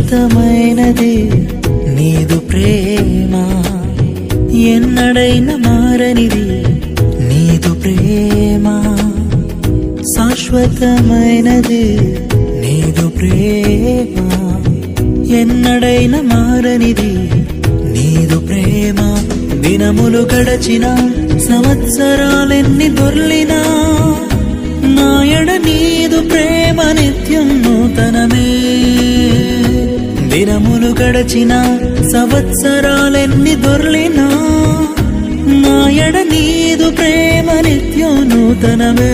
శాశ్వతమైనది నీదు ప్రేమ, ఎన్నడైనా మారనిది నీదు ప్రేమ. శాశ్వతమైనది నీదు ప్రేమ, ఎన్నడైనా మారనిది నీదు ప్రేమ. దినములు గడచిన సంవత్సరాలెన్ని దొర్లినా నాయడ నీదు ప్రేమ నిత్యం నూతనమే. దినములు గడచిన సంవత్సరాలెన్ని దొర్లినా నాయడ నీదు ప్రేమ నిత్యం నూతనమే.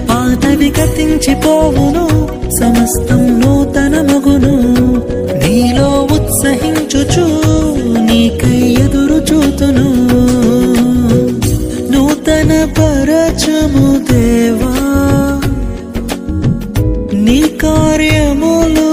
పాతవి గతించిపోవును, సమస్తం నూతనమగును. నీలో ఉత్సహించుచు నీకై ఎదురు చూతును. నూతన పరచము దేవా, నీ కార్యములు